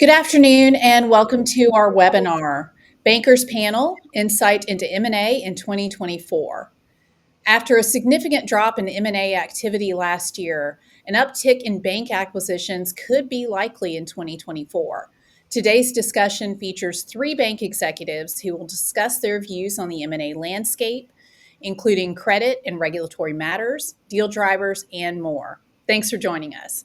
Good afternoon and welcome to our webinar, Bankers Panel, Insight into M&A in 2024. After a significant drop in M&A activity last year, an uptick in bank acquisitions could be likely in 2024. Today's discussion features three bank executives who will discuss their views on the M&A landscape, including credit and regulatory matters, deal drivers, and more. Thanks for joining us.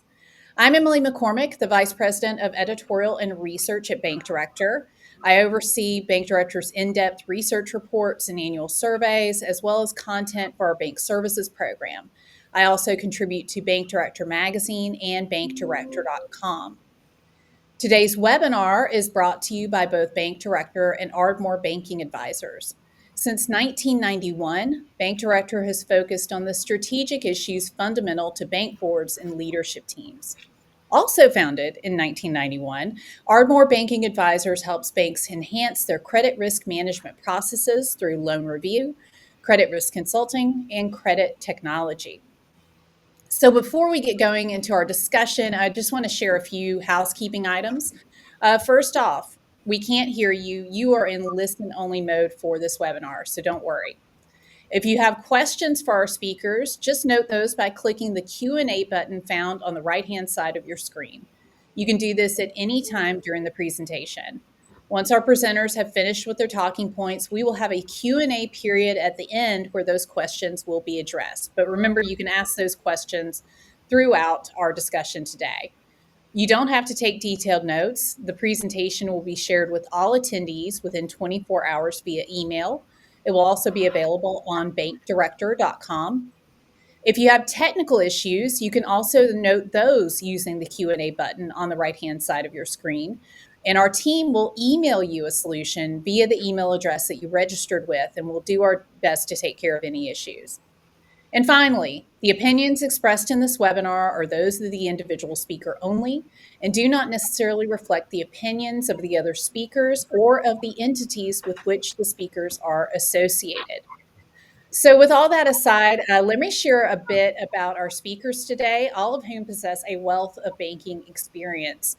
I'm Emily McCormick, the Vice President of Editorial and Research at Bank Director. I oversee Bank Director's in-depth research reports and annual surveys, as well as content for our Bank Services program. I also contribute to Bank Director Magazine and bankdirector.com. Today's webinar is brought to you by both Bank Director and Ardmore Banking Advisors. Since 1991, Bank Director has focused on the strategic issues fundamental to bank boards and leadership teams. Also founded in 1991, Ardmore Banking Advisors helps banks enhance their credit risk management processes through loan review, credit risk consulting, and credit technology. So before we get going into our discussion, I just want to share a few housekeeping items. First off, we can't hear you. You are in listen-only mode for this webinar, so don't worry. If you have questions for our speakers, just note those by clicking the Q&A button found on the right-hand side of your screen. You can do this at any time during the presentation. Once our presenters have finished with their talking points, we will have a Q&A period at the end where those questions will be addressed. But remember, you can ask those questions throughout our discussion today. You don't have to take detailed notes. The presentation will be shared with all attendees within 24 hours via email. It will also be available on bankdirector.com. If you have technical issues, you can also note those using the Q&A button on the right-hand side of your screen. And our team will email you a solution via the email address that you registered with, and we'll do our best to take care of any issues. And finally, the opinions expressed in this webinar are those of the individual speaker only and do not necessarily reflect the opinions of the other speakers or of the entities with which the speakers are associated. So with all that aside, let me share a bit about our speakers today, all of whom possess a wealth of banking experience.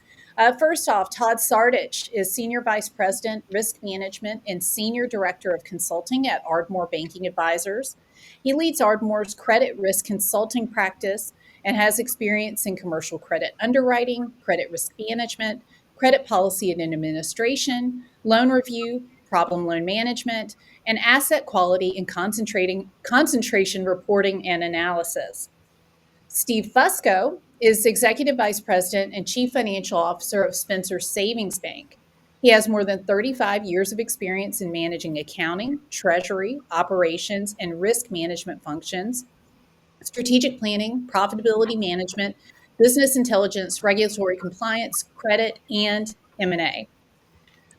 First off, Todd Sardich is Senior Vice President, Risk Management and Senior Director of Consulting at Ardmore Banking Advisors. He leads Ardmore's credit risk consulting practice and has experience in commercial credit underwriting, credit risk management, credit policy and administration, loan review, problem loan management, and asset quality and concentration reporting and analysis. Steve Fusco is Executive Vice President and Chief Financial Officer of Spencer Savings Bank. He has more than 35 years of experience in managing accounting, treasury, operations, and risk management functions, strategic planning, profitability management, business intelligence, regulatory compliance, credit, and M&A.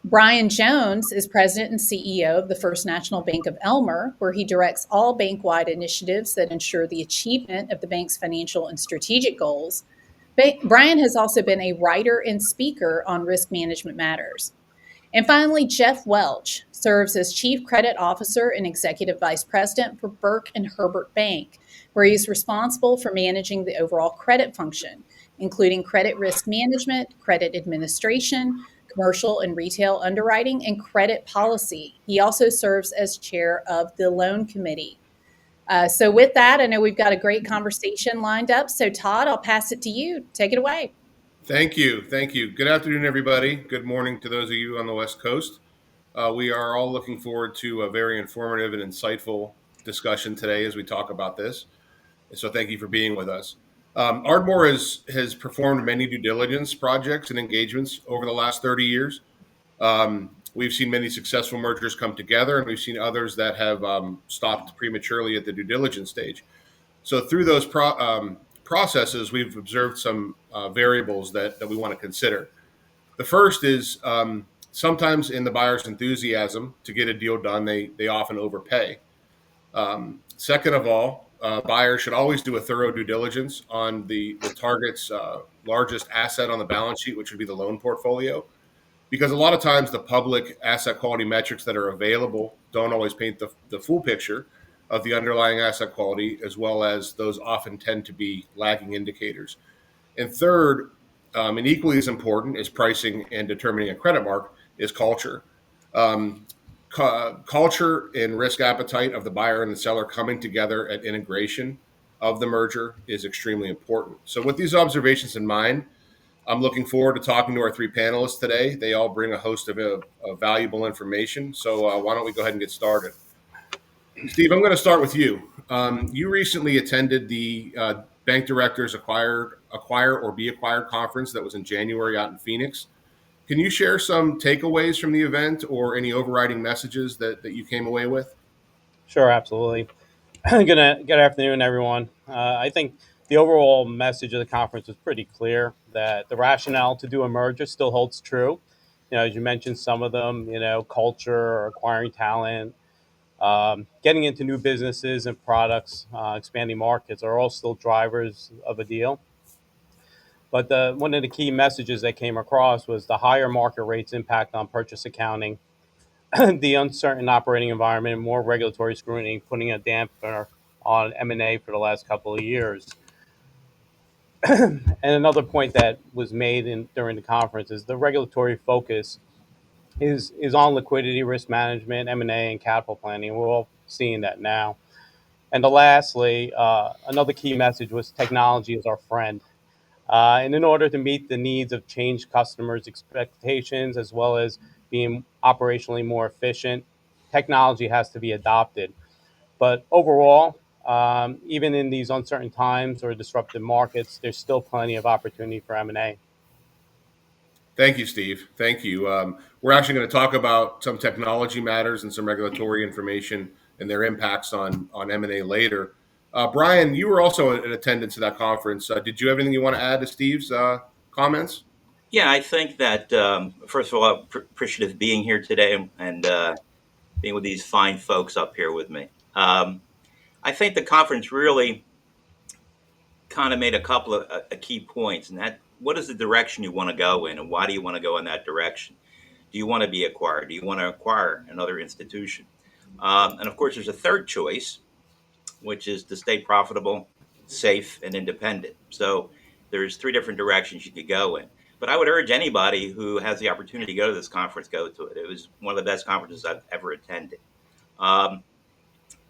Brian Jones is president and CEO of the First National Bank of Elmer, where he directs all bank-wide initiatives that ensure the achievement of the bank's financial and strategic goals. Brian has also been a writer and speaker on risk management matters. And finally, Jeff Welch serves as Chief Credit Officer and Executive Vice President for Burke and Herbert Bank, where he is responsible for managing the overall credit function, including credit risk management, credit administration, commercial and retail underwriting, and credit policy. He also serves as chair of the loan committee. So with that, I know we've got a great conversation lined up. So Todd, I'll pass it to you. Take it away. Thank you. Thank you. Good afternoon, everybody. Good morning to those of you on the West Coast. We are all looking forward to a very informative and insightful discussion today as we talk about this. So thank you for being with us. Ardmore has performed many due diligence projects and engagements over the last 30 years. We've seen many successful mergers come together, and we've seen others that have stopped prematurely at the due diligence stage. So through those processes, we've observed some variables that we want to consider. The first is sometimes in the buyer's enthusiasm to get a deal done, they often overpay. Second of all, buyers should always do a thorough due diligence on the target's largest asset on the balance sheet, which would be the loan portfolio, because a lot of times the public asset quality metrics that are available don't always paint the full picture of the underlying asset quality, as well as those often tend to be lagging indicators. And third, and equally as important as pricing and determining a credit mark is culture. Um, Culture and risk appetite of the buyer and the seller coming together at integration of the merger is extremely important. So, with these observations in mind, I'm looking forward to talking to our three panelists today. They all bring a host of valuable information. So, why don't we go ahead and get started? Steve, I'm going to start with you. You recently attended the Bank Directors Acquire or Be Acquired conference that was in January out in Phoenix. Can you share some takeaways from the event or any overriding messages that you came away with? Sure, absolutely. Good afternoon, everyone. I think the overall message of the conference was pretty clear that the rationale to do a merger still holds true. As you mentioned, some of them, culture, acquiring talent, getting into new businesses and products, expanding markets are all still drivers of a deal. But one of the key messages that came across was the higher market rates impact on purchase accounting, the uncertain operating environment, and more regulatory scrutiny, putting a damper on M&A for the last couple of years. And another point that was made during the conference is the regulatory focus is on liquidity, risk management, M&A, and capital planning. We're all seeing that now. And lastly, another key message was technology is our friend. And in order to meet the needs of changed customers' expectations as well as being operationally more efficient, technology has to be adopted. But overall, even in these uncertain times or disrupted markets, there's still plenty of opportunity for M&A. Thank you, Steve. Thank you. We're actually going to talk about some technology matters and some regulatory information and their impacts on M&A later. Brian, you were also in attendance at that conference. Did you have anything you want to add to Steve's comments? Yeah, I think that first of all, I'm appreciative of being here today and being with these fine folks up here with me. I think the conference really kind of made a couple of key points, and that what is the direction you want to go in, and why do you want to go in that direction? Do you want to be acquired? Do you want to acquire another institution? And of course, there's a third choice, which is to stay profitable, safe, and independent. So there's three different directions you could go in. But I would urge anybody who has the opportunity to go to this conference, go to it. It was one of the best conferences I've ever attended. Um,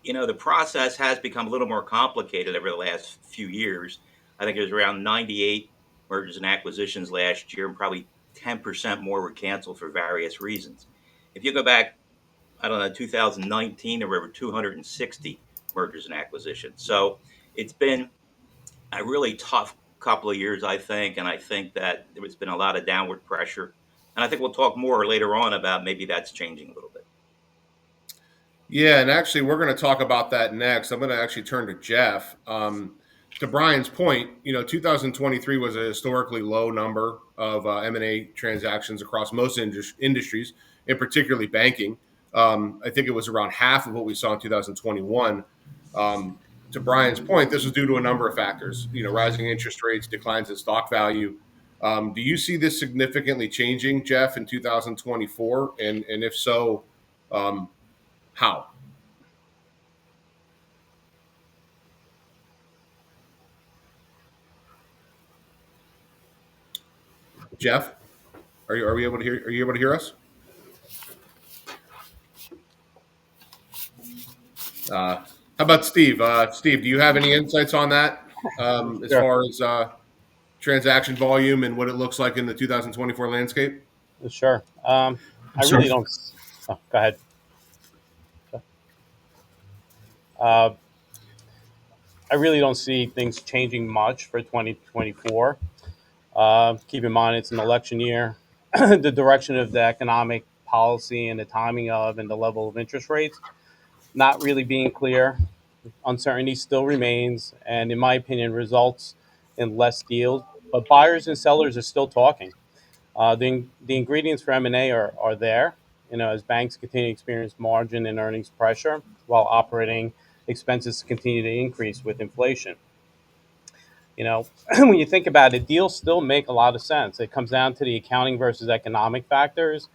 the process has become a little more complicated over the last few years. I think there's around 98 mergers and acquisitions last year, and probably 10% more were canceled for various reasons. If you go back, I don't know, 2019, there were over 260 mergers and acquisitions. So it's been a really tough couple of years, I think, and I think that there's been a lot of downward pressure. And I think we'll talk more later on about maybe that's changing a little bit. Yeah, and actually, we're going to talk about that next. I'm going to actually turn to Jeff. To Brian's point, 2023 was a historically low number of M&A transactions across most industries, and particularly banking. I think it was around half of what we saw in 2021. To Brian's point, this was due to a number of factors. Rising interest rates, declines in stock value. Do you see this significantly changing, Jeff, in 2024? And if so, how? Jeff, are we able to hear? Are you able to hear us? How about Steve? Steve, do you have any insights on that as Sure, far as transaction volume and what it looks like in the 2024 landscape? sure. I Sure. really don't. Oh, go ahead. Uh, I really don't see things changing much for 2024. Keep in mind, it's an election year. The direction of the economic policy and the timing of and the level of interest rates not really being clear. Uncertainty still remains, and in my opinion, results in less deals. But buyers and sellers are still talking. The ingredients for M&A are there. As banks continue to experience margin and earnings pressure, while operating expenses continue to increase with inflation. When you think about it, deals still make a lot of sense. It comes down to the accounting versus economic factors.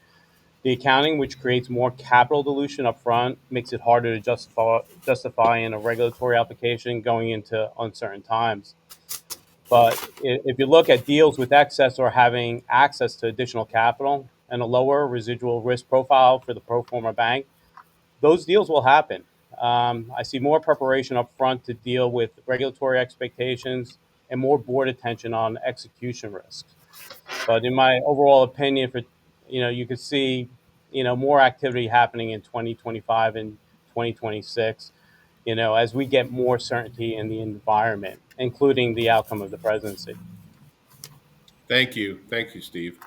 The accounting, which creates more capital dilution up front, makes it harder to justify in a regulatory application going into uncertain times. But if you look at deals with excess or having access to additional capital and a lower residual risk profile for the pro forma bank, those deals will happen. I see more preparation up front to deal with regulatory expectations and more board attention on execution risks. But in my overall opinion, for you could see more activity happening in 2025 and 2026. As we get more certainty in the environment, including the outcome of the presidency. Thank you, Steve.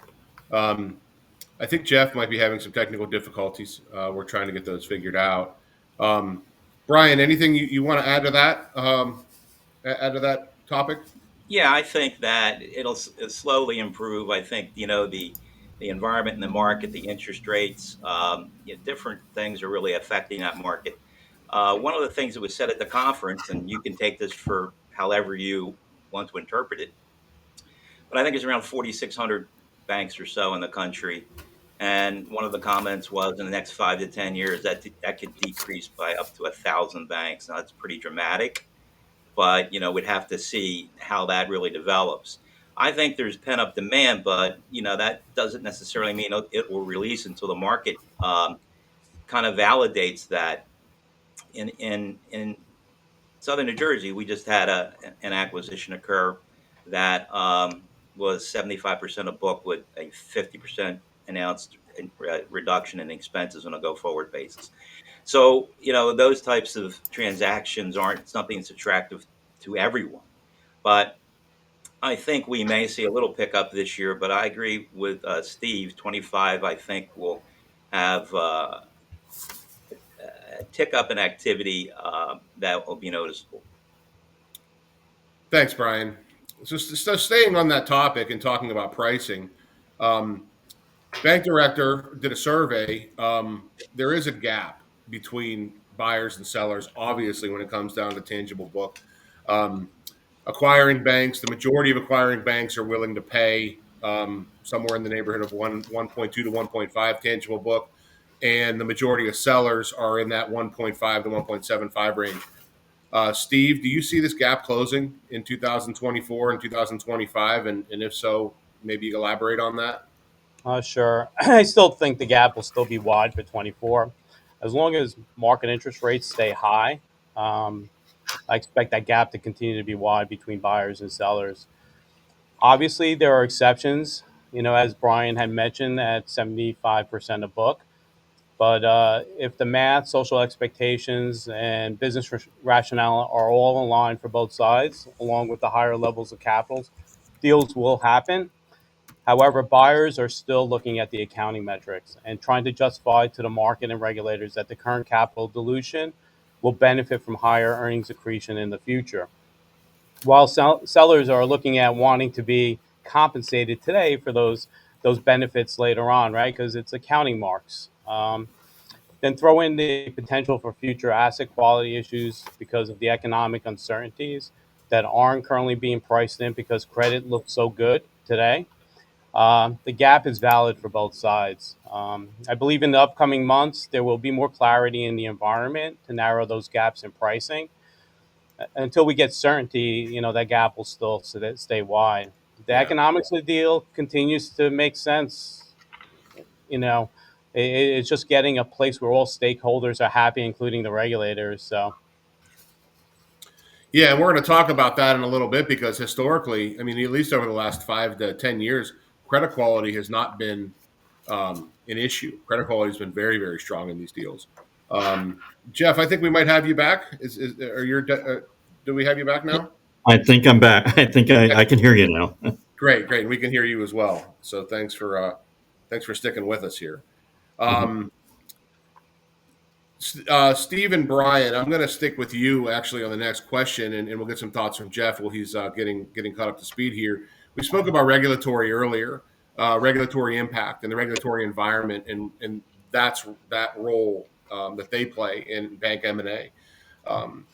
Um, I think Jeff might be having some technical difficulties. We're trying to get those figured out. Um, Brian, anything you want to add to that? Add to that topic? Yeah, I think that it'll slowly improve. I think the environment in the market, the interest rates, different things are really affecting that market. One of the things that was said at the conference, and you can take this for however you want to interpret it, but I think it's around 4,600 banks or so in the country. And one of the comments was in the next 5 to 10 years that could decrease by up to 1,000 banks. Now that's pretty dramatic, but we'd have to see how that really develops. I think there's pent up demand, but that doesn't necessarily mean it will release until the market kind of validates that. In Southern New Jersey, we just had an acquisition occur that was 75% of book with a 50% announced reduction in expenses on a go forward basis. So, those types of transactions aren't something that's attractive to everyone. But I think we may see a little pickup this year, but I agree with Steve. 25, I think, will have a tick up in activity that will be noticeable. Thanks, Brian. So staying on that topic and talking about pricing, um, Bank Director did a survey. There is a gap between buyers and sellers, obviously, when it comes down to tangible book. Um, Acquiring banks, the majority of acquiring banks are willing to pay somewhere in the neighborhood of 1.2 to 1.5 tangible book, and the majority of sellers are in that 1.5 to 1.75 range. Steve, do you see this gap closing in 2024 and 2025? And if so, maybe elaborate on that. Sure. I still think the gap will still be wide for 24. As long as market interest rates stay high, um, I expect that gap to continue to be wide between buyers and sellers. Obviously, there are exceptions, as Brian had mentioned, at 75% of book. But if the math, social expectations, and business rationale are all aligned for both sides, along with the higher levels of capitals, deals will happen. However, buyers are still looking at the accounting metrics and trying to justify to the market and regulators that the current capital dilution will benefit from higher earnings accretion in the future. While sellers are looking at wanting to be compensated today for those benefits later on, right? Because it's accounting marks. Then throw in the potential for future asset quality issues because of the economic uncertainties that aren't currently being priced in because credit looks so good today. The gap is valid for both sides. I believe in the upcoming months, there will be more clarity in the environment to narrow those gaps in pricing. Until we get certainty, that gap will still stay wide. The Yeah. economics of the deal continues to make sense. You know, it's just getting a place where all stakeholders are happy, including the regulators. So, Yeah, and we're going to talk about that in a little bit because historically, I mean, at least over the last 5 to 10 years, credit quality has not been an issue. Credit quality has been very, very strong in these deals. Jeff, I think we might have you back. Do we have you back now? I think I'm back. I think I can hear you now. Great, great. We can hear you as well. So thanks for sticking with us here. Mhm. Um, Steve and Brian, I'm going to stick with you actually on the next question, and we'll get some thoughts from Jeff while he's getting caught up to speed here. We spoke about regulatory earlier, regulatory impact and the regulatory environment, and that's that role that they play in bank M&A. Um,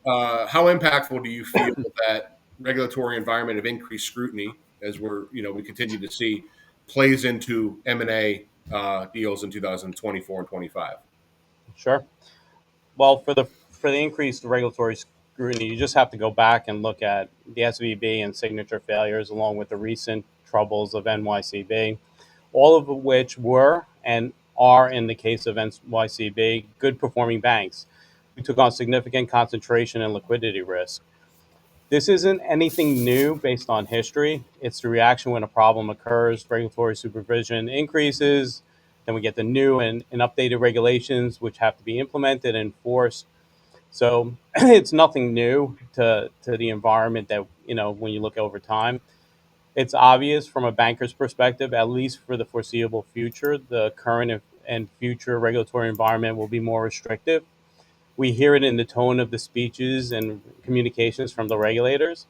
how impactful do you feel that regulatory environment of increased scrutiny, as we continue to see, plays into M&A deals in 2024 and 25? sure. Well, for the increased regulatory scrutiny, you just have to go back and look at the SVB and Signature failures, along with the recent troubles of NYCB, all of which were and are, in the case of NYCB, good performing banks who took on significant concentration and liquidity risk. This isn't anything new based on history. It's the reaction when a problem occurs, regulatory supervision increases, then we get the new and updated regulations which have to be implemented and enforced. So it's nothing new to the environment that, when you look over time. It's obvious from a banker's perspective, at least for the foreseeable future, the current and future regulatory environment will be more restrictive. We hear it in the tone of the speeches and communications from the regulators.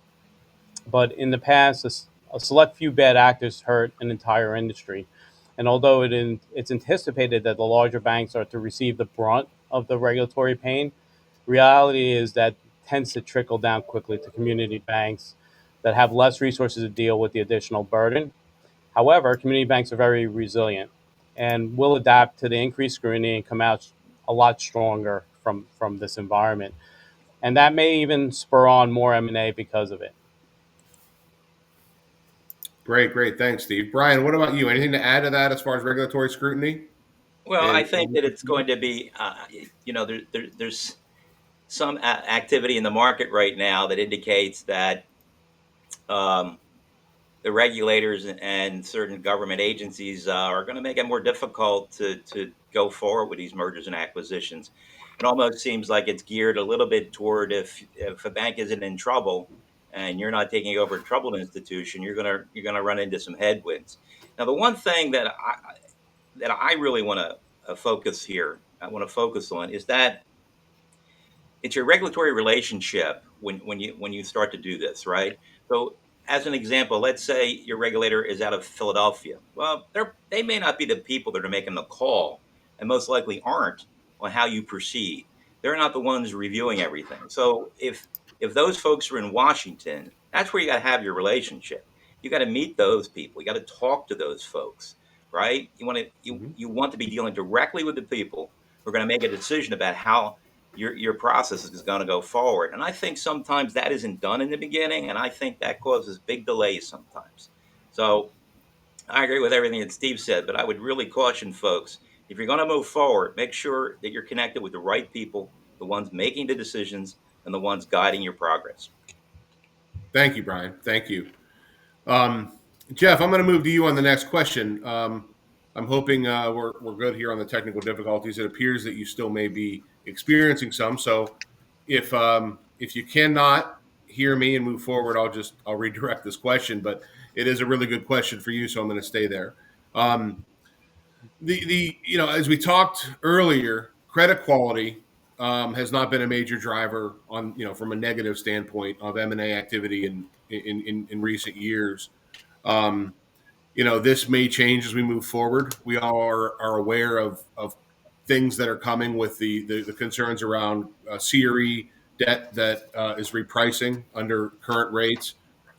But in the past, a select few bad actors hurt an entire industry. And although it's anticipated that the larger banks are to receive the brunt of the regulatory pain, reality is that tends to trickle down quickly to community banks that have less resources to deal with the additional burden. However, community banks are very resilient and will adapt to the increased scrutiny and come out a lot stronger from this environment. And that may even spur on more M&A because of it. Great, great. Thanks, Steve. Brian, what about you? Anything to add to that as far as regulatory scrutiny? Well, I And think that it's going to be, there's some activity in the market right now that indicates that um, the regulators and certain government agencies are going to make it more difficult to go forward with these mergers and acquisitions. It almost seems like it's geared a little bit toward if a bank isn't in trouble and you're not taking over a troubled institution, you're gonna run into some headwinds. Now, the one thing that I really want to focus here, I want to focus on is that it's your regulatory relationship when you start to do this, right? So, as an example, let's say your regulator is out of Philadelphia. Well, they may not be the people that are making the call, and most likely aren't on how you proceed. They're not the ones reviewing everything. So, if those folks are in Washington, that's where you got to have your relationship. You got to meet those people. You got to talk to those folks, right? You want to be dealing directly with the people who are going to make a decision about how your process is going to go forward. And I think sometimes that isn't done in the beginning, and I think that causes big delays sometimes. So I agree with everything that Steve said, but I would really caution folks, if you're going to move forward, make sure that you're connected with the right people, the ones making the decisions and the ones guiding your progress. thank you, Brian. Thank you. Um, Jeff, I'm going to move to you on the next question. I'm hoping we're good here on the technical difficulties. It appears that you still may be experiencing some. So if you cannot hear me and move forward, I'll redirect this question. But it is a really good question for you, so I'm going to stay there. Um, the as we talked earlier, credit quality has not been a major driver on from a negative standpoint of M&A activity in recent years. Um, this may change as we move forward. We all are aware of things that are coming with the concerns around CRE debt that is repricing under current rates,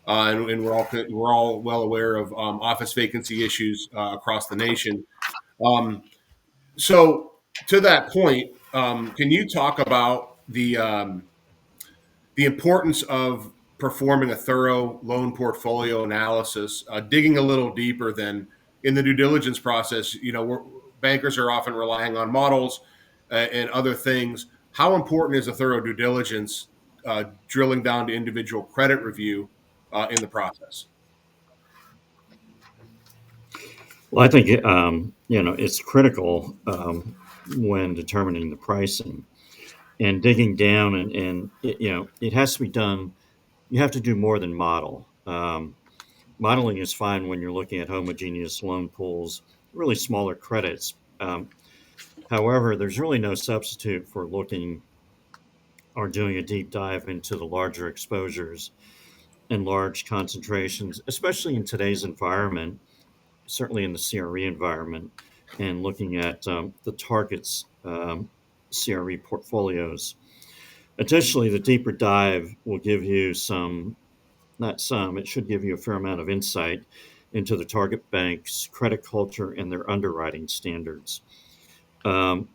and we're all well aware of office vacancy issues across the nation. Um, so to that point, can you talk about the importance of performing a thorough loan portfolio analysis, digging a little deeper than in the due diligence process? Bankers are often relying on models and other things. How important is a thorough due diligence, drilling down to individual credit review in the process? Well, I think it's critical when determining the pricing and digging down, and it has to be done. You have to do more than model. Modeling is fine when you're looking at homogeneous loan pools, really smaller credits. However, there's really no substitute for looking or doing a deep dive into the larger exposures and large concentrations, especially in today's environment, certainly in the CRE environment, and looking at the target's CRE portfolios. Additionally, the deeper dive will give you it should give you a fair amount of insight into the target bank's credit culture and their underwriting standards. Um,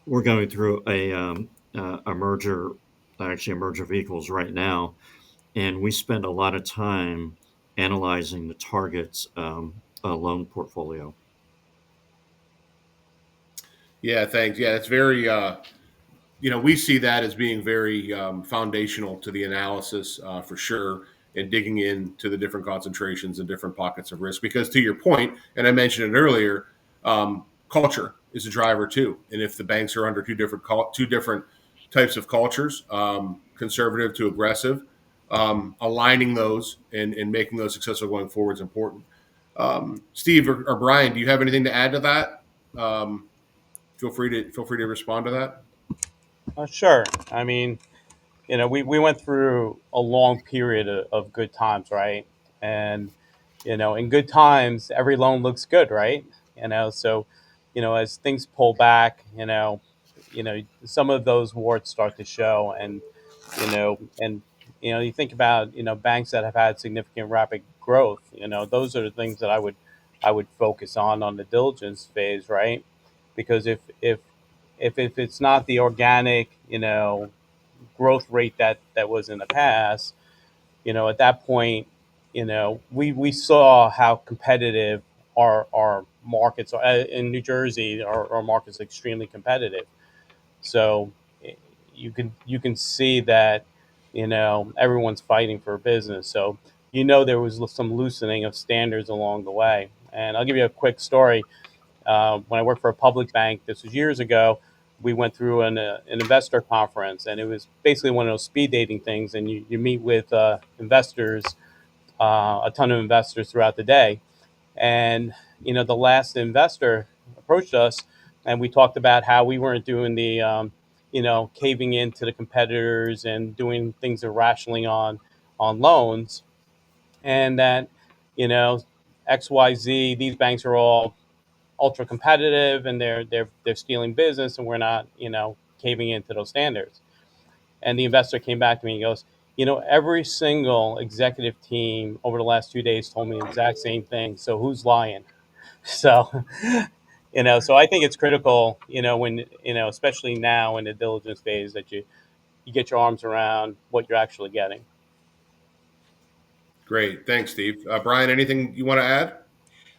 we're going through a merger actually a merger of equals right now, and we spend a lot of time analyzing the target's loan portfolio. Yeah, thanks. Yeah, it's very we see that as being very foundational to the analysis for sure, and digging into the different concentrations and different pockets of risk. Because to your point, and I mentioned it earlier, culture is a driver too. And if the banks are under two different types of cultures, conservative to aggressive, aligning those and making those successful going forward is important. Steve or Brian, do you have anything to add to that? Feel free to respond to that. Sure. I mean, we went through a long period of good times, right? And, in good times, every loan looks good, right? So, as things pull back, some of those warts start to show. And you think about, banks that have had significant rapid growth, those are the things that I would focus on the diligence phase, right? Because if it's not the organic, growth rate that was in the past, at that point, we saw how competitive our markets are in New Jersey. Our market's extremely competitive. So you can see that everyone's fighting for business. So there was some loosening of standards along the way. And I'll give you a quick story. When I worked for a public bank, this was years ago, we went through an investor conference, and it was basically one of those speed dating things. And you meet with investors, a ton of investors throughout the day. And the last investor approached us, and we talked about how we weren't doing the caving into the competitors and doing things irrationally on loans, and that you know XYZ, these banks are all ultra competitive, and they're stealing business, and we're not caving into those standards. And the investor came back to me and goes, every single executive team over the last 2 days told me the exact same thing. So who's lying? So, so I think it's critical, when, especially now in the diligence phase, that you get your arms around what you're actually getting. Great. Thanks, Steve. Brian, anything you want to add?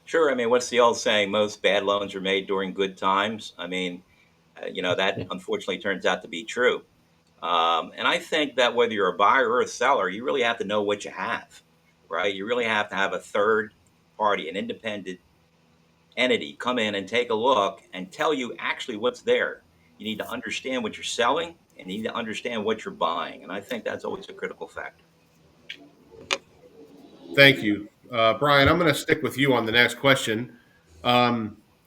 Sure. I mean, what's the old saying? Most bad loans are made during good times. I mean, that Yeah. unfortunately turns out to be true. And I think that whether you're a buyer or a seller, you really have to know what you have, right? You really have to have a third party, an independent entity come in and take a look and tell you actually what's there. You need to understand what you're selling and you need to understand what you're buying. And I think that's always a critical factor. Thank you. Brian, I'm going to stick with you on the next question.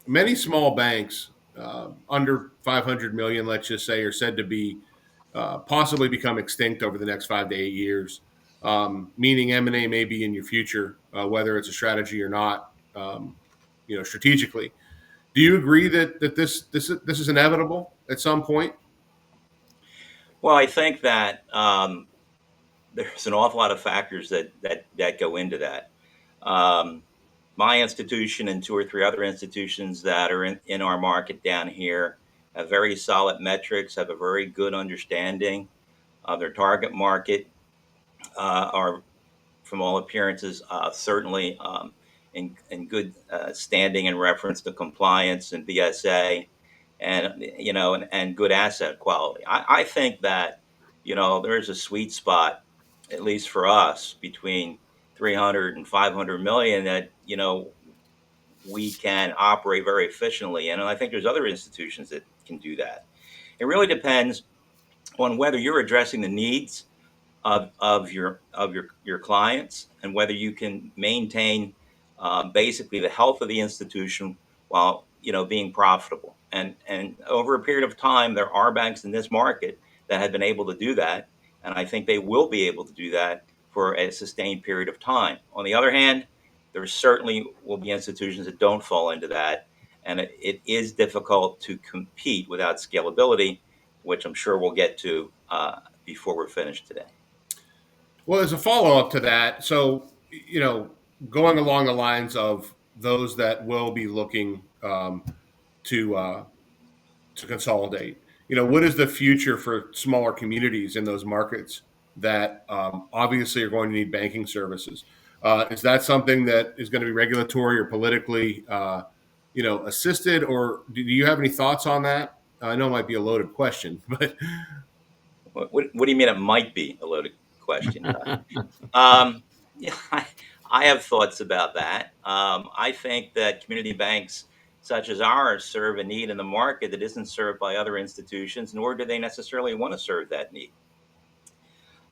Many small banks under 500 million, let's just say, are said to be possibly become extinct over the next 5 to 8 years, meaning M&A may be in your future, whether it's a strategy or not, strategically. Do you agree that this is inevitable at some point? Well, I think that there's an awful lot of factors that go into that. Um, my institution and two or three other institutions that are in our market down here have very solid metrics, have a very good understanding of their target market, are from all appearances certainly in good standing in reference to compliance and BSA, and and good asset quality. I think that there's a sweet spot, at least for us, between 300 and 500 million that we can operate very efficiently in. And I think there's other institutions that can do that. It really depends on whether you're addressing the needs of your clients, and whether you can maintain basically the health of the institution while being profitable. And over a period of time, there are banks in this market that have been able to do that, and I think they will be able to do that for a sustained period of time. On the other hand, there certainly will be institutions that don't fall into that, and it is difficult to compete without scalability, which I'm sure we'll get to before we're finished today. Well, as a follow up to that, so going along the lines of those that will be looking to consolidate, what is the future for smaller communities in those markets that obviously are going to need banking services? Is that something that is going to be regulatory or politically, assisted, or do you have any thoughts on that? I know it might be a loaded question, but What do you mean it might be a loaded question? Um, yeah, I have thoughts about that. I think that community banks such as ours serve a need in the market that isn't served by other institutions, nor do they necessarily want to serve that need.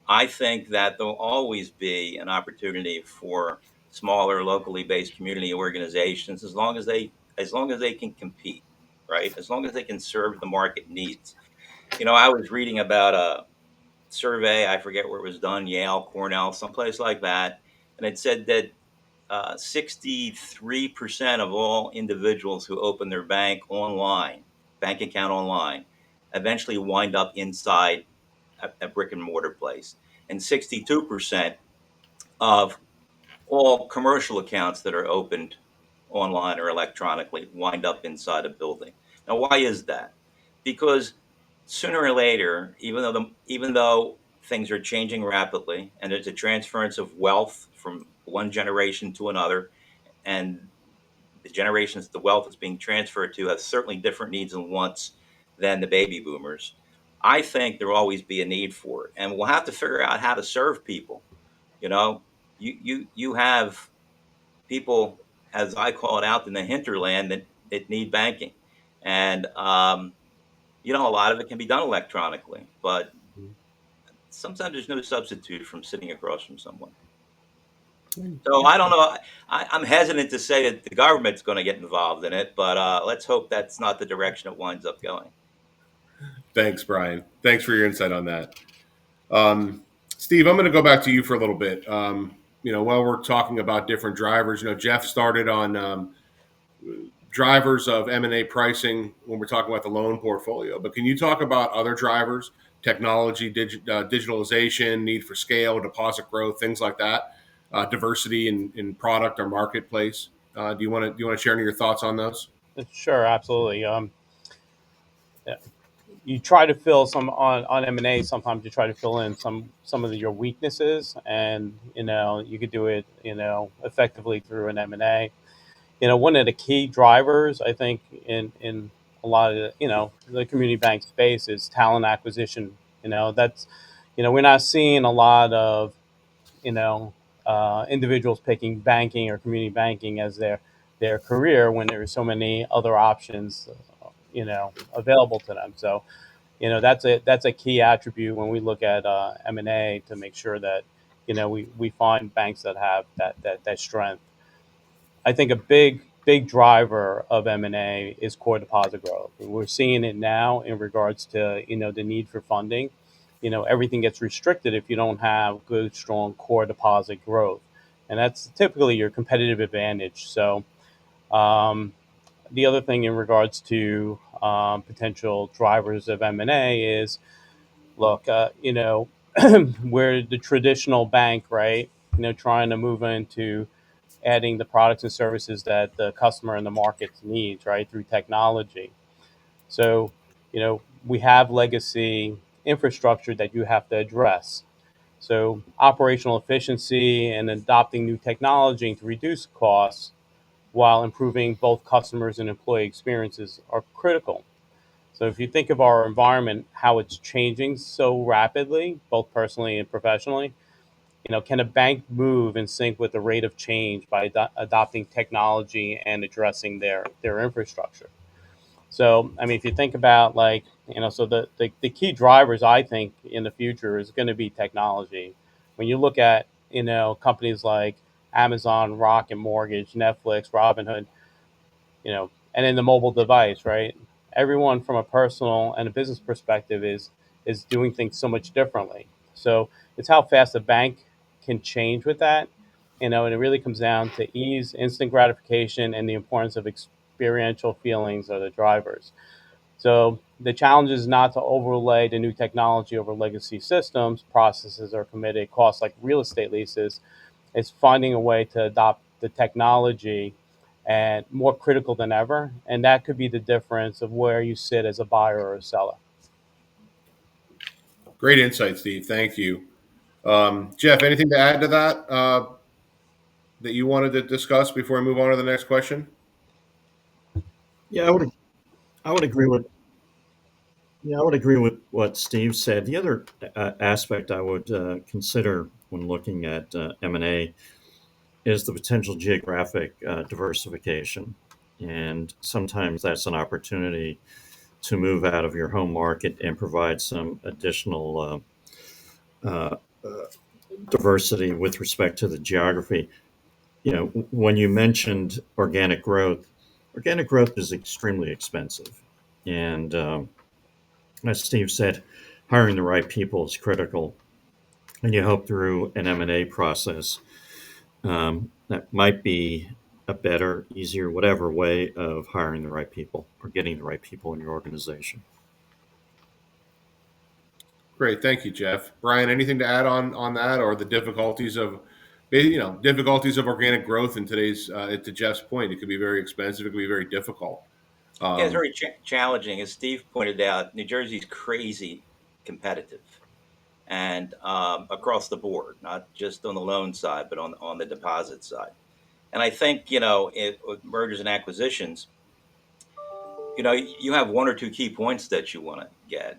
I think that there'll always be an opportunity for smaller, locally based community organizations as long as they can compete, right? As long as they can serve the market needs. I was reading about a survey, I forget where it was done, Yale, Cornell, someplace like that, and it said that 63% of all individuals who open their bank account online, eventually wind up inside a brick and mortar place. And 62% of all commercial accounts that are opened online or electronically wind up inside a building. Now, why is that? Because sooner or later, even though things are changing rapidly and there's a transference of wealth from one generation to another, and the generations the wealth is being transferred to have certainly different needs and wants than the baby boomers. I think there'll always be a need for it, and we'll have to figure out how to serve people. You know, you have people, as I call it, out in the hinterland that need banking, and a lot of it can be done electronically, but sometimes there's no substitute from sitting across from someone. So I don't know. I'm hesitant to say that the government's going to get involved in it, but let's hope that's not the direction it winds up going. thanks, Brian. Thanks for your insight on that. Steve, I'm going to go back to you for a little bit. While we're talking about different drivers, Jeff started on drivers of M&A pricing when we're talking about the loan portfolio. But can you talk about other drivers, technology, digitalization, need for scale, deposit growth, things like that, diversity in product or marketplace? Do you want to share any of your thoughts on those? Sure, absolutely. You try to fill some on M&A. Sometimes you try to fill in some of your weaknesses, and you could do it effectively through an M&A. One of the key drivers, I think, in a lot of the community bank space is talent acquisition. That's we're not seeing a lot of individuals picking banking or community banking as their career when there are so many other options available to them. So that's a key attribute when we look at M&A, to make sure that we find banks that have that strength. I think a big driver of M&A is core deposit growth. We're seeing it now in regards to the need for funding. Everything gets restricted if you don't have good, strong core deposit growth, and that's typically your competitive advantage. So the other thing in regards to potential drivers of M&A is, look, we're the traditional bank, right? Trying to move into adding the products and services that the customer and the market needs, right, through technology. So, we have legacy infrastructure that you have to address. So, operational efficiency and adopting new technology to reduce costs while improving both customers and employee experiences are critical. So, if you think of our environment, how it's changing so rapidly, both personally and professionally, can a bank move in sync with the rate of change by adopting technology and addressing their infrastructure? So, I mean, if you think about so the key drivers, I think, in the future is going to be technology. When you look at, companies like Amazon, Rocket Mortgage, Netflix, Robinhood, and in the mobile device, right? Everyone from a personal and a business perspective is doing things so much differently. So it's how fast a bank can change with that, and it really comes down to ease, instant gratification, and the importance of experiential feelings are the drivers. So the challenge is not to overlay the new technology over legacy systems, processes, or committed costs like real estate leases. It's finding a way to adopt the technology and more critical than ever. And that could be the difference of where you sit as a buyer or a seller. Great insight, Steve. Thank you. Jeff, anything to add to that that you wanted to discuss before we move on to the next question? Yeah, I would agree with yeah, I would agree with what Steve said. The other aspect I would consider when looking at M&A is the potential geographic diversification, and sometimes that's an opportunity to move out of your home market and provide some additional uh, uh, diversity with respect to the geography. You know, when you mentioned organic growth is extremely expensive, and as Steve said, hiring the right people is critical. And you hope through an M&A process that might be a better, easier, whatever way of hiring the right people or getting the right people in your organization. Great, thank you, Jeff. Brian, anything to add on that, or the difficulties of, difficulties of organic growth in today's? To Jeff's point, it could be very expensive. It could be very difficult. Yeah, it's Um, very challenging. As Steve pointed out, New Jersey's crazy competitive, and across the board, not just on the loan side, but on the deposit side. And I think with mergers and acquisitions, you have one or two key points that you want to get.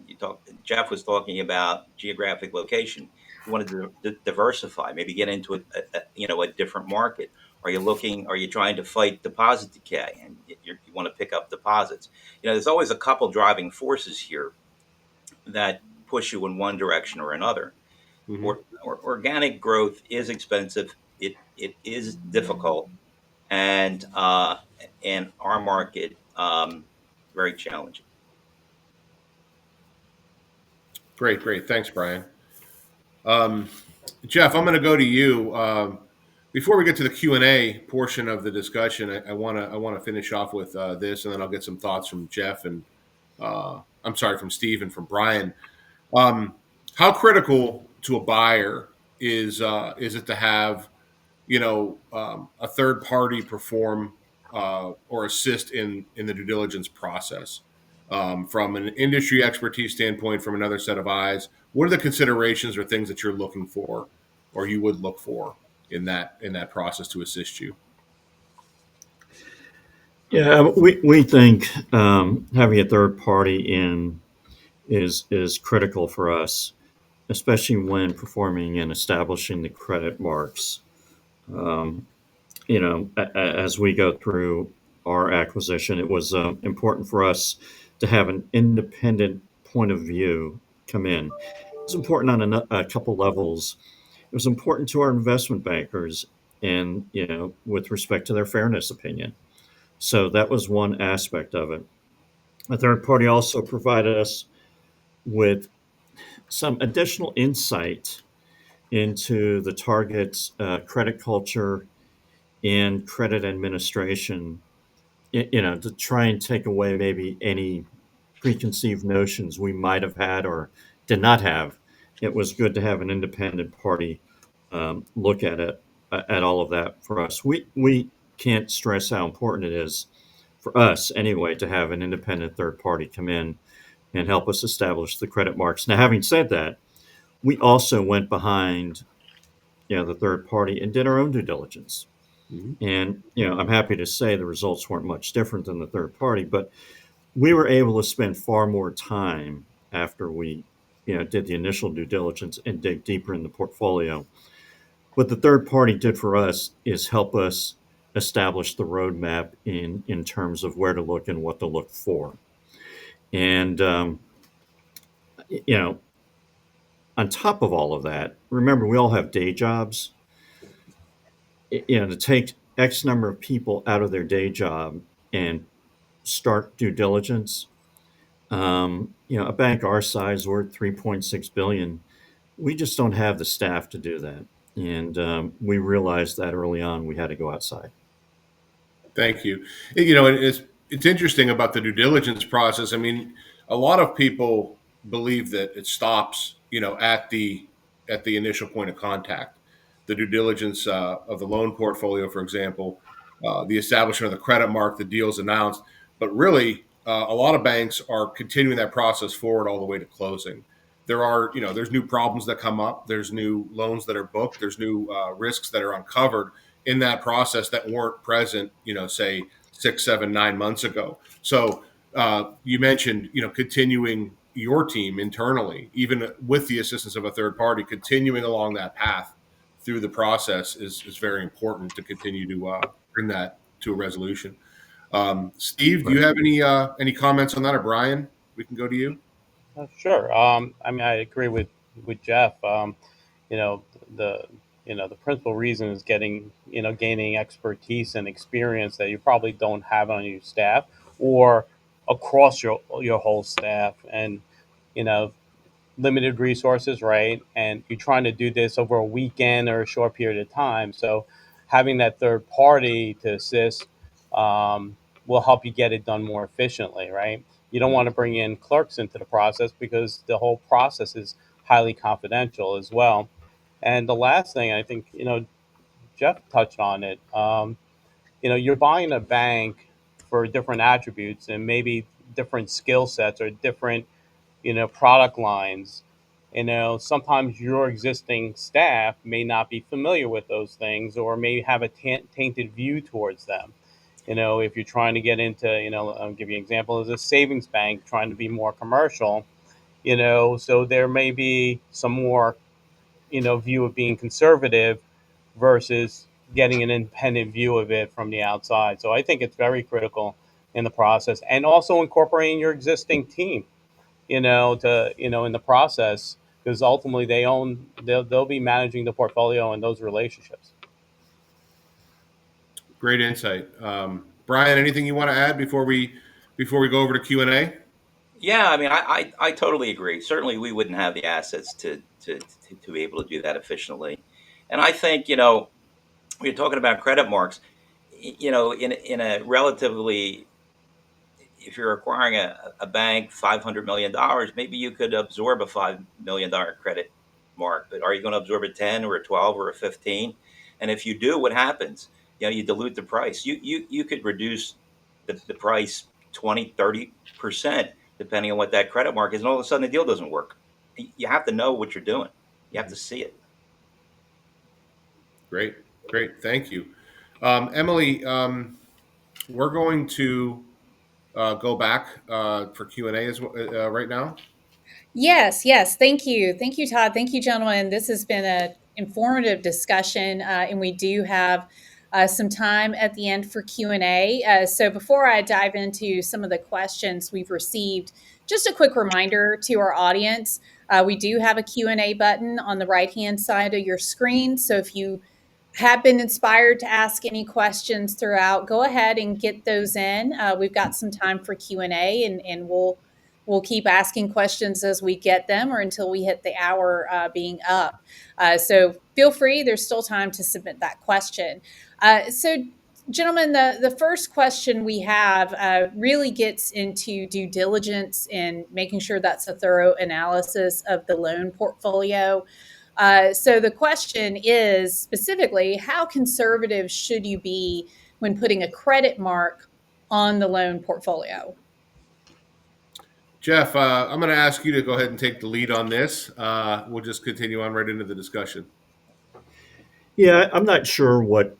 Jeff was talking about geographic location. You want to diversify, maybe get into a different market. Are you trying to fight deposit decay, and you want to pick up deposits? There's always a couple driving forces here that push you in one direction or another. mhm. Organic growth is expensive. It is difficult, and our market very challenging. Great. Thanks, Brian. Um, Jeff, I'm going to go to you. Before we get to the Q&A portion of the discussion, I want to finish off with this, and then I'll get some thoughts from Jeff and I'm sorry, from Steve and from Brian. Um, how critical to a buyer is it to have a third party perform or assist in the due diligence process from an industry expertise standpoint, from another set of eyes? What are the considerations or things that you're looking for, or you would look for in that process to assist you? Yeah, we think having a third party in is critical for us, especially when performing and establishing the credit marks. Um, as we go through our acquisition, it was important for us to have an independent point of view come in. It's important on a couple levels. It was important to our investment bankers, and with respect to their fairness opinion. So that was one aspect of it. A third party also provided us with some additional insight into the target's credit culture and credit administration, to try and take away maybe any preconceived notions we might have had or did not have. It was good to have an independent party look at it, at all of that for us. We can't stress how important it is for us anyway to have an independent third party come in and help us establish the credit marks. Now, having said that, we also went behind the third party and did our own due diligence. Mhm. And I'm happy to say the results weren't much different than the third party, but we were able to spend far more time after we did the initial due diligence and dig deeper in the portfolio. What the third party did for us is help us establish the roadmap in terms of where to look and what to look for. And you know, on top of all of that, remember we all have day jobs. To take X number of people out of their day job and start due diligence. A bank our size, we're at 3.6 billion. We just don't have the staff to do that, and we realized that early on we had to go outside. Thank you. It's interesting about the due diligence process. I mean, a lot of people believe that it stops, at the initial point of contact. The due diligence of the loan portfolio, for example, the establishment of the credit mark, the deals announced. But really, a lot of banks are continuing that process forward all the way to closing. there are, there's new problems that come up. There's new loans that are booked. There's new risks that are uncovered in that process that weren't present, say 6, 7, 9 months ago. So you mentioned, continuing your team internally, even with the assistance of a third party, continuing along that path through the process is very important to continue to bring that to a resolution. Steve, do you have any comments on that, or Brian? We can go to you. Sure. I mean, I agree with Jeff. You know, the the principal reason is gaining expertise and experience that you probably don't have on your staff or across your whole staff, and you know, limited resources, right? And you're trying to do this over a weekend or a short period of time. So having that third party to assist will help you get it done more efficiently, right? You don't want to bring in clerks into the process because the whole process is highly confidential as well. And the last thing I think, Jeff touched on it. You're buying a bank for different attributes and maybe different skill sets or different product lines. Sometimes your existing staff may not be familiar with those things or may have a tainted view towards them. If you're trying to get into, I'll give you an example, as a savings bank trying to be more commercial, so there may be some more, view of being conservative versus getting an independent view of it from the outside. So I think it's very critical in the process, and also incorporating your existing team, in the process, because ultimately they'll be managing the portfolio and those relationships. Great insight, Brian. Anything you want to add before we go over to Q&A? Yeah, I mean, I totally agree. Certainly, we wouldn't have the assets to be able to do that efficiently. And I think, when you're talking about credit marks, in a relatively, if you're acquiring a bank $500 million, maybe you could absorb a $5 million credit mark. But are you going to absorb a 10 or a 12 or a 15? And if you do, what happens? You dilute the price. You could reduce the price 20-30% depending on what that credit mark is, and all of a sudden the deal doesn't work. You have to know what you're doing. You have to see it. Great, thank you, Emily. We're going to go back for Q&A right now. Yes, yes. Thank you. Thank you, Todd. Thank you, gentlemen. This has been an informative discussion, and we do have some time at the end for Q&A. So before I dive into some of the questions we've received, just a quick reminder to our audience, we do have a Q&A button on the right-hand side of your screen. So if you have been inspired to ask any questions throughout, go ahead and get those in. We've got some time for Q&A, and we'll keep asking questions as we get them or until we hit the hour being up. So feel free. There's still time to submit that question. So, gentlemen, the first question we have really gets into due diligence and making sure that's a thorough analysis of the loan portfolio. So the question is specifically, how conservative should you be when putting a credit mark on the loan portfolio? Jeff, I'm going to ask you to go ahead and take the lead on this. We'll just continue on right into the discussion. Yeah, I'm not sure what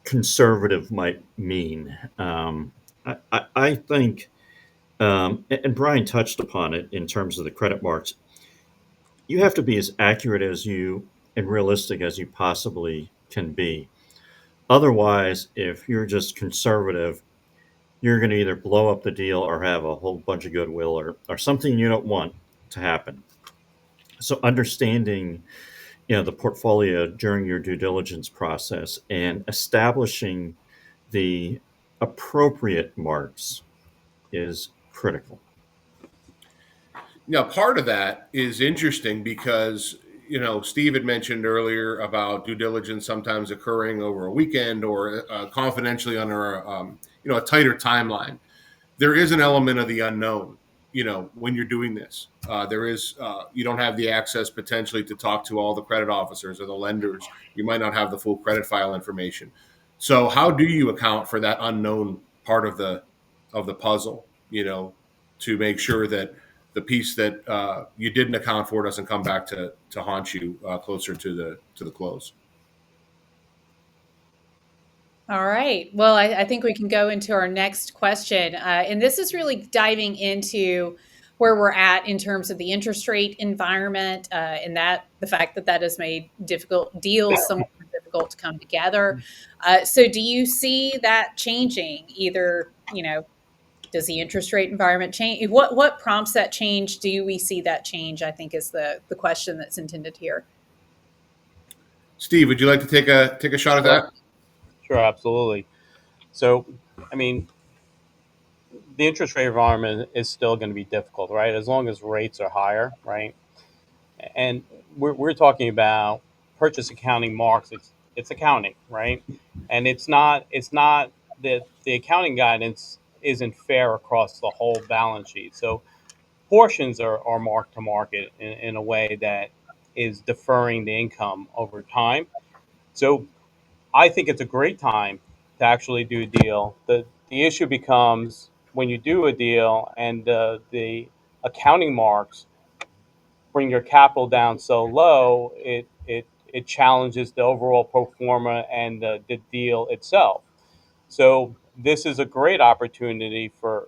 conservative might mean. I think, and Brian touched upon it in terms of the credit marks, you have to be as accurate as you and realistic as you possibly can be. Otherwise, if you're just conservative, you're going to either blow up the deal or have a whole bunch of goodwill or something you don't want to happen. So understanding, the portfolio during your due diligence process and establishing the appropriate marks is critical. Now, part of that is interesting because, Steve had mentioned earlier about due diligence sometimes occurring over a weekend or confidentially under a tighter timeline. There is an element of the unknown, when you're doing this. You don't have the access potentially to talk to all the credit officers or the lenders. You might not have the full credit file information. So how do you account for that unknown part of the puzzle, to make sure that the piece that you didn't account for doesn't come back to haunt you closer to the close. All right. Well, I think we can go into our next question. And this is really diving into where we're at in terms of the interest rate environment, and that the fact that that has made difficult deals somewhat more difficult to come together. So do you see that changing? Either, does the interest rate environment change? What prompts that change? Do we see that change? I think is the question that's intended here. Steve, would you like to take a shot at Sure, that? sure, absolutely. So, I mean, the interest rate environment is still going to be difficult, right? As long as rates are higher, right? And we're talking about purchase accounting marks. It's accounting, right? And it's not that the accounting guidance isn't fair across the whole balance sheet. So portions are marked to market in a way that is deferring the income over time. So I think it's a great time to actually do a deal. The issue becomes when you do a deal and the accounting marks bring your capital down so low, it challenges the overall pro forma and the deal itself. So this is a great opportunity for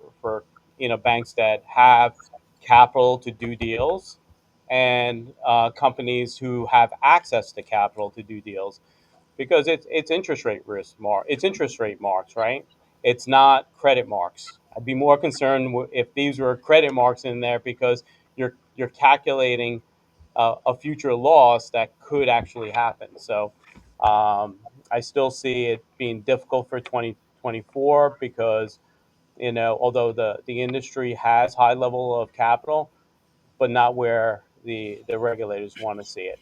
banks that have capital to do deals and companies who have access to capital to do deals because it's interest rate it's interest rate marks, right? It's not credit marks. I'd be more concerned if these were credit marks in there because you're calculating a future loss that could actually happen. So I still see it being difficult for 2024 because although the industry has high level of capital, but not where the regulators want to see it.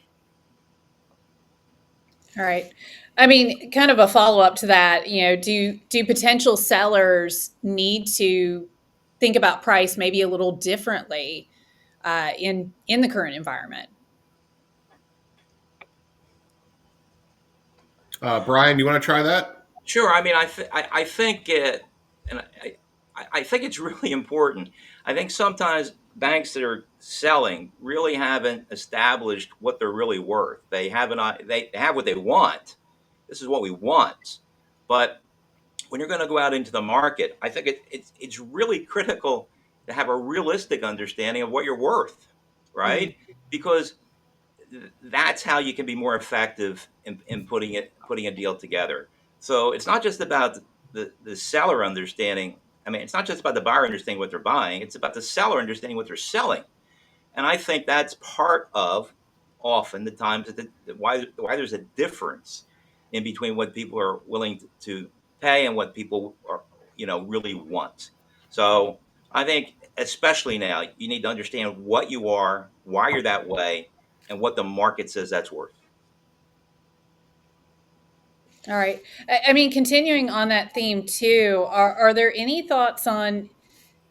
All right. I mean, kind of a follow up to that, do potential sellers need to think about price maybe a little differently in the current environment? Brian, you want to try that? Sure. I mean, I think and I think it's really important. I think sometimes banks that are selling really haven't established what they're really worth. They haven't. They have what they want. This is what we want. But when you're going to go out into the market, I think it's really critical to have a realistic understanding of what you're worth, Mm. right? Because that's how you can be more effective in putting a deal together. So it's not just about the seller understanding. I mean, it's not just about the buyer understanding what they're buying. It's about the seller understanding what they're selling. And I think that's part of often the times why there's a difference in between what people are willing to pay and what people are really want. So I think especially now you need to understand what you are, why you're that way, and what the market says that's worth. All right. I mean, continuing on that theme too, are there any thoughts on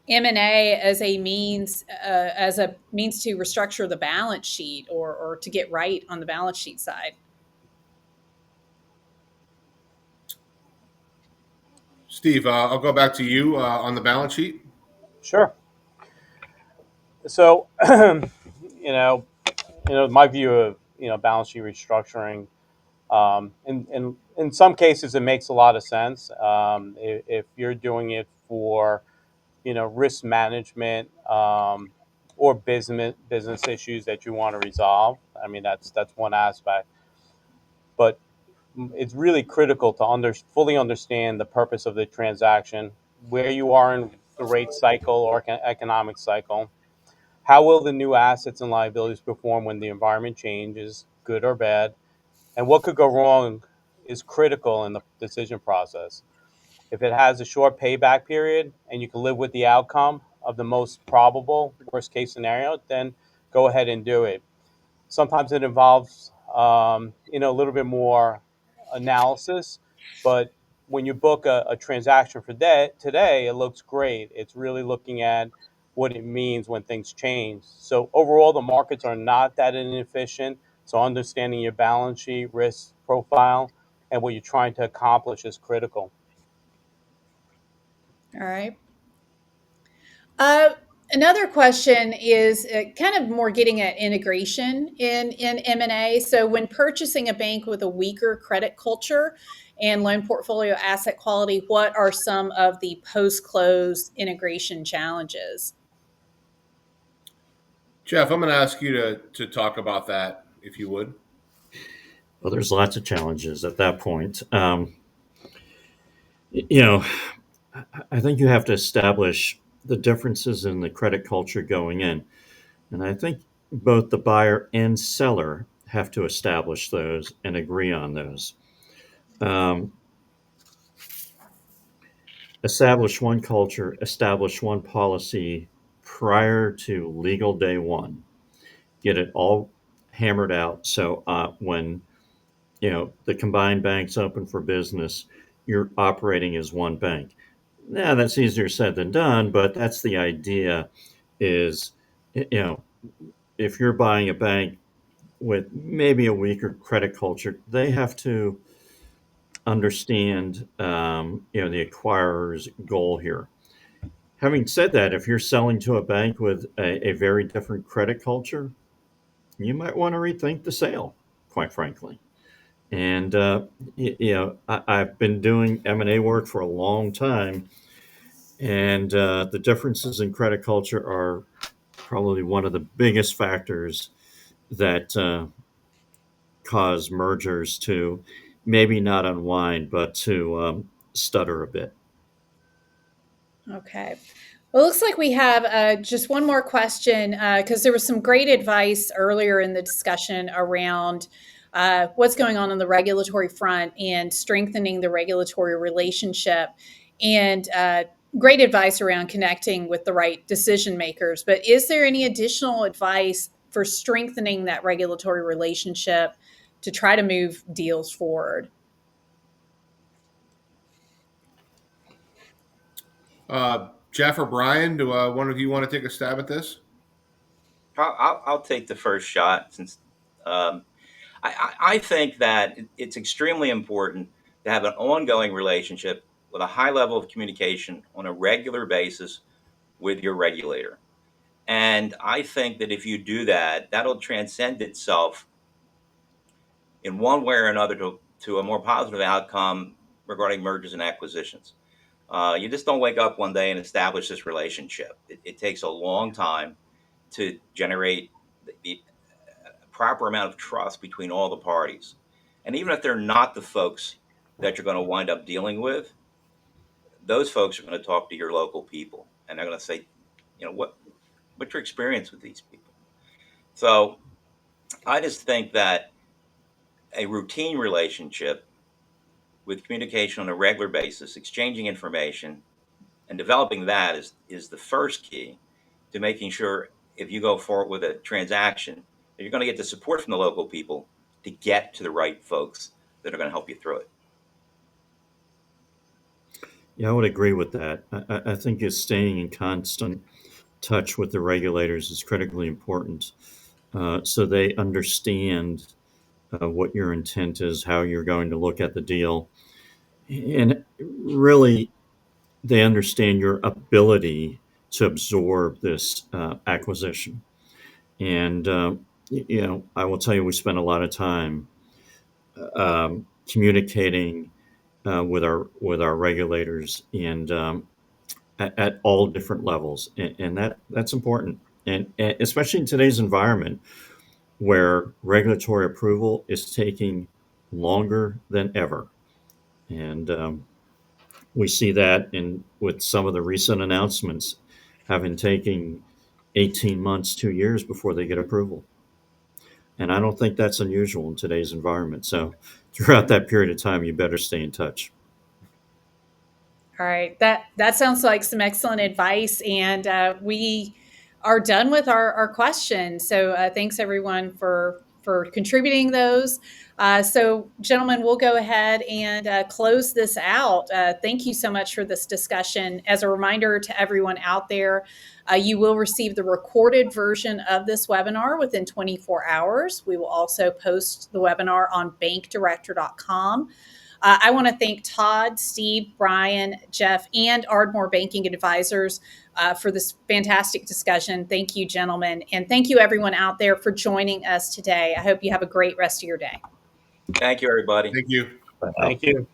M&A as a means to restructure the balance sheet or to get right on the balance sheet side? Steve, I'll go back to you on the balance sheet. Sure. So, you know, my view of balance sheet restructuring. In some cases, it makes a lot of sense. If you're doing it for risk management or business issues that you want to resolve. I mean, that's one aspect. But it's really critical to fully understand the purpose of the transaction, where you are in the rate cycle or economic cycle. How will the new assets and liabilities perform when the environment changes, good or bad? And what could go wrong is critical in the decision process. If it has a short payback period and you can live with the outcome of the most probable worst case scenario, then go ahead and do it. Sometimes it involves, a little bit more analysis, but when you book a transaction for today, it looks great. It's really looking at what it means when things change. So overall, the markets are not that inefficient. So understanding your balance sheet, risk profile, and what you're trying to accomplish is critical. All right. Uh, Another question is kind of more getting at integration in M&A. So when purchasing a bank with a weaker credit culture and loan portfolio asset quality, what are some of the post-close integration challenges? Jeff, I'm going to ask you to talk about that, if you would. Well, there's lots of challenges at that point. You know, I think you have to establish the differences in the credit culture going in. And I think both the buyer and seller have to establish those and agree on those. Um, establish one culture, establish one policy prior to legal day one. Get it all hammered out. So when the combined bank's open for business, you're operating as one bank. Yeah, that's easier said than done, but that's the idea. Is if you're buying a bank with maybe a weaker credit culture, they have to understand the acquirer's goal here. Having said that, if you're selling to a bank with a very different credit culture, you might want to rethink the sale, quite frankly. And I've been doing M&A work for a long time, and the differences in credit culture are probably one of the biggest factors that cause mergers to maybe not unwind, but to stutter a bit. Okay. Well, it looks like we have just one more question because there was some great advice earlier in the discussion around what's going on the regulatory front and strengthening the regulatory relationship, and great advice around connecting with the right decision makers. But is there any additional advice for strengthening that regulatory relationship to try to move deals forward? Jeff or Brian, do one of you want to take a stab at this? I'll take the first shot since um, I think that it's extremely important to have an ongoing relationship with a high level of communication on a regular basis with your regulator. And I think that if you do that, that'll transcend itself in one way or another to a more positive outcome regarding mergers and acquisitions. You just don't wake up one day and establish this relationship. It takes a long time to generate the proper amount of trust between all the parties. And even if they're not the folks that you're going to wind up dealing with, those folks are going to talk to your local people and they're going to say, what's your experience with these people? So I just think that a routine relationship with communication on a regular basis, exchanging information, and developing that is the first key to making sure if you go forward with a transaction that you're going to get the support from the local people to get to the right folks that are going to help you through it. Yeah, I would agree with that. I think it's staying in constant touch with the regulators is critically important, so they understand what your intent is, how you're going to look at the deal, and really they understand your ability to absorb this acquisition. And I will tell you, we spend a lot of time communicating with our regulators and at all different levels, and that's important. And especially in today's environment, where regulatory approval is taking longer than ever, and we see that in with some of the recent announcements having taken 18 months, 2 years before they get approval. And I don't think that's unusual in today's environment. So throughout that period of time, you better stay in touch. All right, that sounds like some excellent advice, and we are done with our questions. So thanks everyone for contributing those. So, gentlemen, we'll go ahead and close this out. Thank you so much for this discussion. As a reminder to everyone out there, you will receive the recorded version of this webinar within 24 hours. We will also post the webinar on bankdirector.com. I want to thank Todd, Steve, Brian, Jeff, and Ardmore Banking Advisors for this fantastic discussion. Thank you, gentlemen. And thank you, everyone out there, for joining us today. I hope you have a great rest of your day. Thank you, everybody. Thank you. Thank you.